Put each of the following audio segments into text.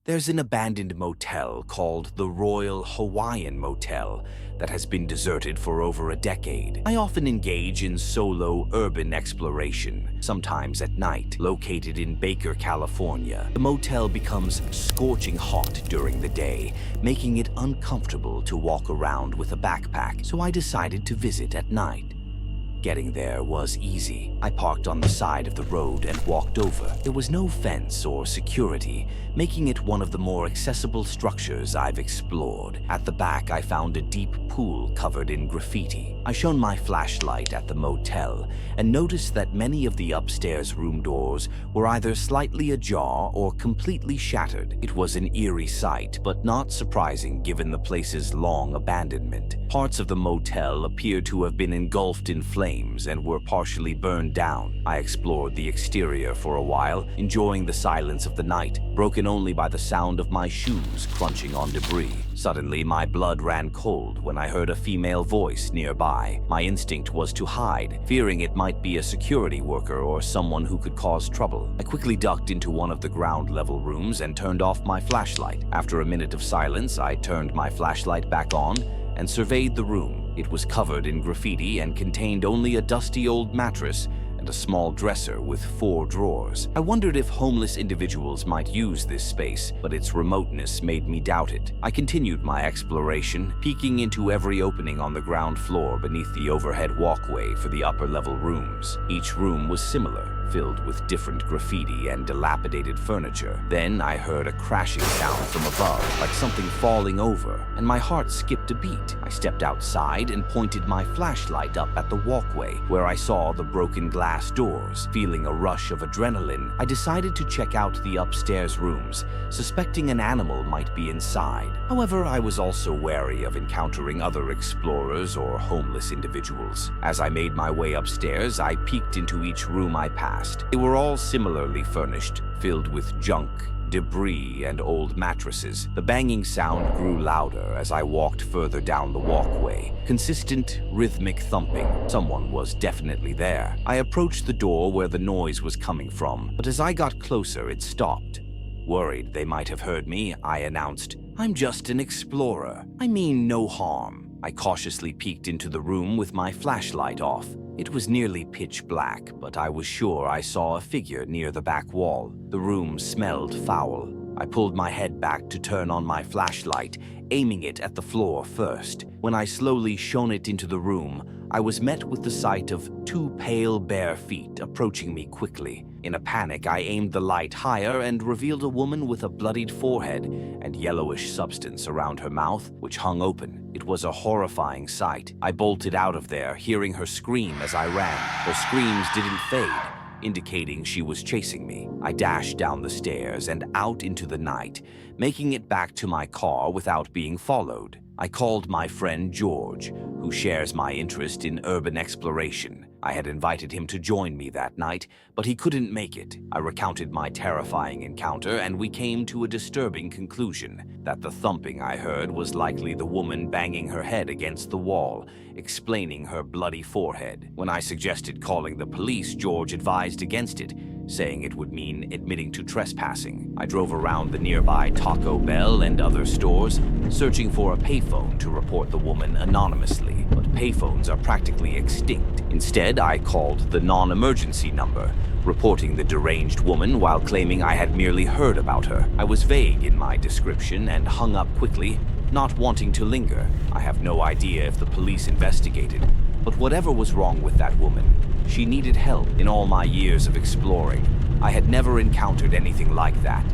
There's an abandoned motel called the Royal Hawaiian Motel that has been deserted for over a decade. I often engage in solo urban exploration, sometimes at night. Located in Baker, California, the motel becomes scorching hot during the day, making it uncomfortable to walk around with a backpack, so I decided to visit at night. Getting there was easy. I parked on the side of the road and walked over. There was no fence or security, making it one of the more accessible structures I've explored. At the back, I found a deep pool covered in graffiti. I shone my flashlight at the motel and noticed that many of the upstairs room doors were either slightly ajar or completely shattered. It was an eerie sight, but not surprising given the place's long abandonment. Parts of the motel appeared to have been engulfed in flames and were partially burned down. I explored the exterior for a while, enjoying the silence of the night, broken only by the sound of my shoes crunching on debris. Suddenly, my blood ran cold when I heard a female voice nearby. My instinct was to hide, fearing it might be a security worker or someone who could cause trouble. I quickly ducked into one of the ground-level rooms and turned off my flashlight. After a minute of silence, I turned my flashlight back on and surveyed the room. It was covered in graffiti and contained only a dusty old mattress and a small dresser with 4 drawers. I wondered if homeless individuals might use this space, but its remoteness made me doubt it. I continued my exploration, peeking into every opening on the ground floor beneath the overhead walkway for the upper-level rooms. Each room was similar, filled with different graffiti and dilapidated furniture. Then I heard a crashing sound from above, like something falling over, and my heart skipped a beat. I stepped outside and pointed my flashlight up at the walkway, where I saw the broken glass doors. Feeling a rush of adrenaline, I decided to check out the upstairs rooms, suspecting an animal might be inside. However, I was also wary of encountering other explorers or homeless individuals. As I made my way upstairs, I peeked into each room I passed. They were all similarly furnished, filled with junk, debris, and old mattresses. The banging sound grew louder as I walked further down the walkway. Consistent, rhythmic thumping. Someone was definitely there. I approached the door where the noise was coming from, but as I got closer, it stopped. Worried they might have heard me, I announced, "I'm just an explorer. I mean no harm." I cautiously peeked into the room with my flashlight off. It was nearly pitch black, but I was sure I saw a figure near the back wall. The room smelled foul. I pulled my head back to turn on my flashlight, aiming it at the floor first. When I slowly shone it into the room, I was met with the sight of 2 pale, bare feet approaching me quickly. In a panic, I aimed the light higher and revealed a woman with a bloodied forehead and yellowish substance around her mouth, which hung open. It was a horrifying sight. I bolted out of there, hearing her scream as I ran. Her screams didn't fade, indicating she was chasing me. I dashed down the stairs and out into the night, making it back to my car without being followed. I called my friend George, who shares my interest in urban exploration. I had invited him to join me that night, but he couldn't make it. I recounted my terrifying encounter, and we came to a disturbing conclusion that the thumping I heard was likely the woman banging her head against the wall, explaining her bloody forehead. When I suggested calling the police, George advised against it, saying it would mean admitting to trespassing. I drove around the nearby Taco Bell and other stores, searching for a payphone to report the woman anonymously, but payphones are practically extinct. Instead, I called the non-emergency number, reporting the deranged woman while claiming I had merely heard about her. I was vague in my description and hung up quickly, not wanting to linger. I have no idea if the police investigated, but whatever was wrong with that woman, she needed help. In all my years of exploring, I had never encountered anything like that.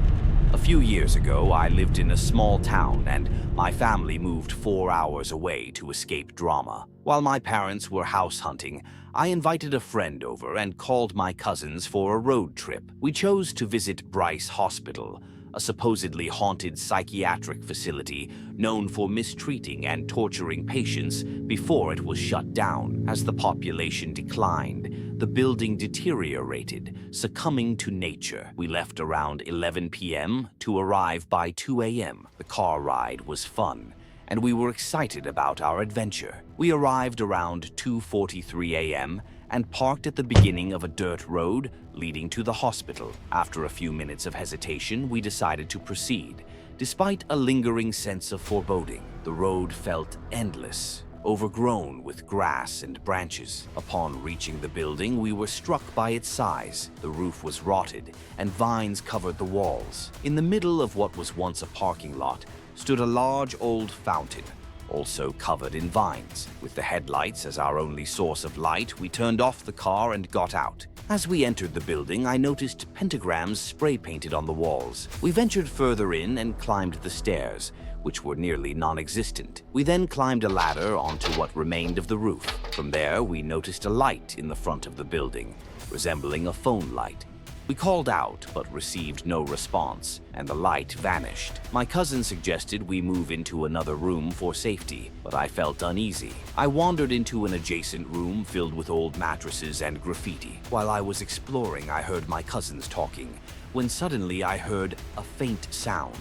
A few years ago, I lived in a small town and my family moved 4 hours away to escape drama. While my parents were house hunting, I invited a friend over and called my cousins for a road trip. We chose to visit Bryce Hospital, a supposedly haunted psychiatric facility known for mistreating and torturing patients before it was shut down. As the population declined, the building deteriorated, succumbing to nature. We left around 11 p.m. to arrive by 2 a.m. The car ride was fun, and we were excited about our adventure. We arrived around 2:43 a.m. and parked at the beginning of a dirt road leading to the hospital. After a few minutes of hesitation, we decided to proceed. Despite a lingering sense of foreboding, the road felt endless, overgrown with grass and branches. Upon reaching the building, we were struck by its size. The roof was rotted, and vines covered the walls. In the middle of what was once a parking lot stood a large old fountain, also covered in vines. With the headlights as our only source of light, we turned off the car and got out. As we entered the building, I noticed pentagrams spray-painted on the walls. We ventured further in and climbed the stairs, which were nearly non-existent. We then climbed a ladder onto what remained of the roof. From there, we noticed a light in the front of the building, resembling a phone light. We called out, but received no response, and the light vanished. My cousin suggested we move into another room for safety, but I felt uneasy. I wandered into an adjacent room filled with old mattresses and graffiti. While I was exploring, I heard my cousins talking, when suddenly I heard a faint sound,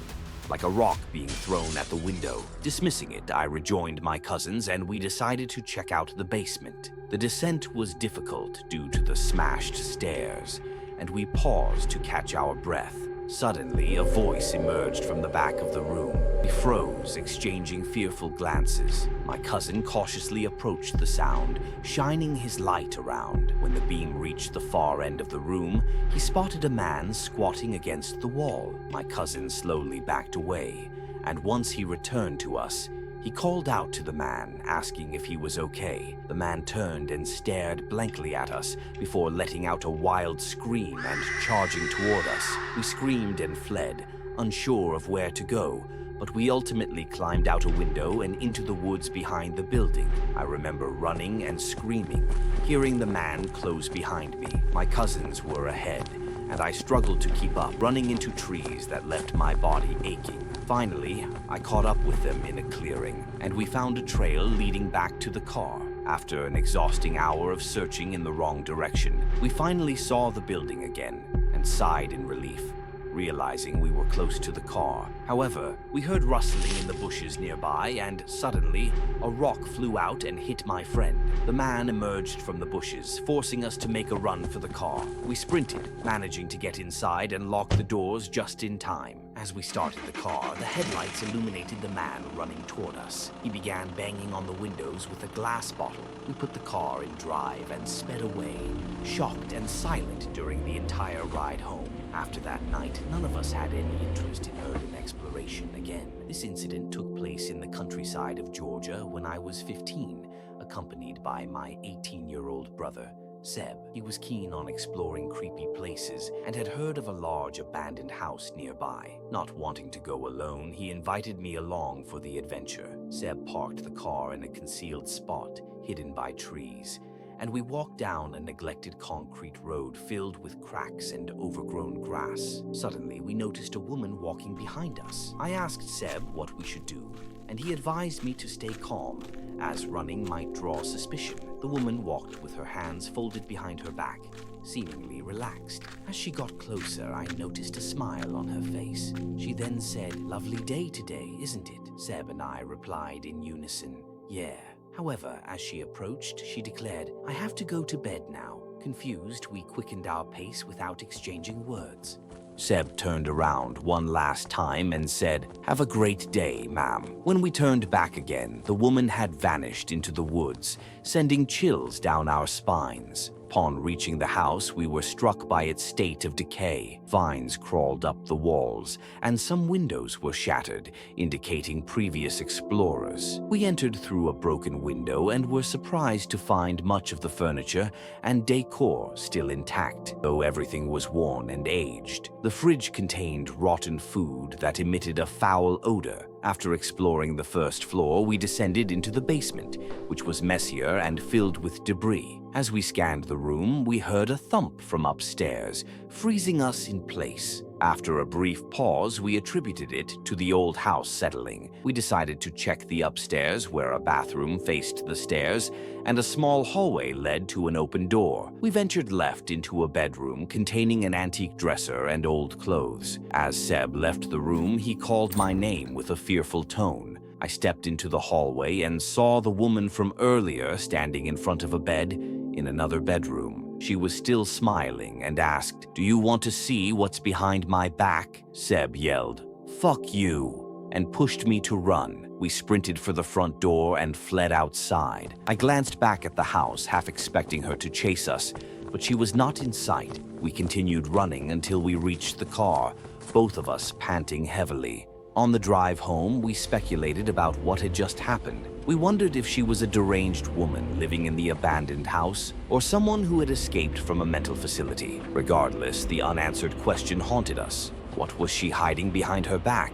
like a rock being thrown at the window. Dismissing it, I rejoined my cousins and we decided to check out the basement. The descent was difficult due to the smashed stairs, and we paused to catch our breath. Suddenly, a voice emerged from the back of the room. We froze, exchanging fearful glances. My cousin cautiously approached the sound, shining his light around. When the beam reached the far end of the room, he spotted a man squatting against the wall. My cousin slowly backed away, and once he returned to us, he called out to the man, asking if he was okay. The man turned and stared blankly at us before letting out a wild scream and charging toward us. We screamed and fled, unsure of where to go, but we ultimately climbed out a window and into the woods behind the building. I remember running and screaming, hearing the man close behind me. My cousins were ahead, and I struggled to keep up, running into trees that left my body aching. Finally, I caught up with them in a clearing, and we found a trail leading back to the car. After an exhausting hour of searching in the wrong direction, we finally saw the building again and sighed in relief, realizing we were close to the car. However, we heard rustling in the bushes nearby, and suddenly, a rock flew out and hit my friend. The man emerged from the bushes, forcing us to make a run for the car. We sprinted, managing to get inside and lock the doors just in time. As we started the car, the headlights illuminated the man running toward us. He began banging on the windows with a glass bottle. We put the car in drive and sped away, shocked and silent during the entire ride home. After that night, none of us had any interest in urban exploration again. This incident took place in the countryside of Georgia when I was 15, accompanied by my 18-year-old brother, Seb. He was keen on exploring creepy places and had heard of a large abandoned house nearby. Not wanting to go alone, he invited me along for the adventure. Seb parked the car in a concealed spot, hidden by trees, and we walked down a neglected concrete road filled with cracks and overgrown grass. Suddenly, we noticed a woman walking behind us. I asked Seb what we should do, and he advised me to stay calm, as running might draw suspicion. The woman walked with her hands folded behind her back, seemingly relaxed. As she got closer, I noticed a smile on her face. She then said, "Lovely day today, isn't it?" Seb and I replied in unison, "Yeah." However, as she approached, she declared, "I have to go to bed now." Confused, we quickened our pace without exchanging words. Seb turned around one last time and said, "Have a great day, ma'am." When we turned back again, the woman had vanished into the woods, sending chills down our spines. Upon reaching the house, we were struck by its state of decay. Vines crawled up the walls, and some windows were shattered, indicating previous explorers. We entered through a broken window and were surprised to find much of the furniture and decor still intact, though everything was worn and aged. The fridge contained rotten food that emitted a foul odor. After exploring the first floor, we descended into the basement, which was messier and filled with debris. As we scanned the room, we heard a thump from upstairs, freezing us in place. After a brief pause, we attributed it to the old house settling. We decided to check the upstairs, where a bathroom faced the stairs, and a small hallway led to an open door. We ventured left into a bedroom containing an antique dresser and old clothes. As Seb left the room, he called my name with a fearful tone. I stepped into the hallway and saw the woman from earlier standing in front of a bed, in another bedroom. She was still smiling and asked, "Do you want to see what's behind my back?" Seb yelled, "Fuck you," and pushed me to run. We sprinted for the front door and fled outside. I glanced back at the house, half expecting her to chase us, but she was not in sight. We continued running until we reached the car, both of us panting heavily. On the drive home, we speculated about what had just happened. We wondered if she was a deranged woman living in the abandoned house or someone who had escaped from a mental facility. Regardless, the unanswered question haunted us. What was she hiding behind her back?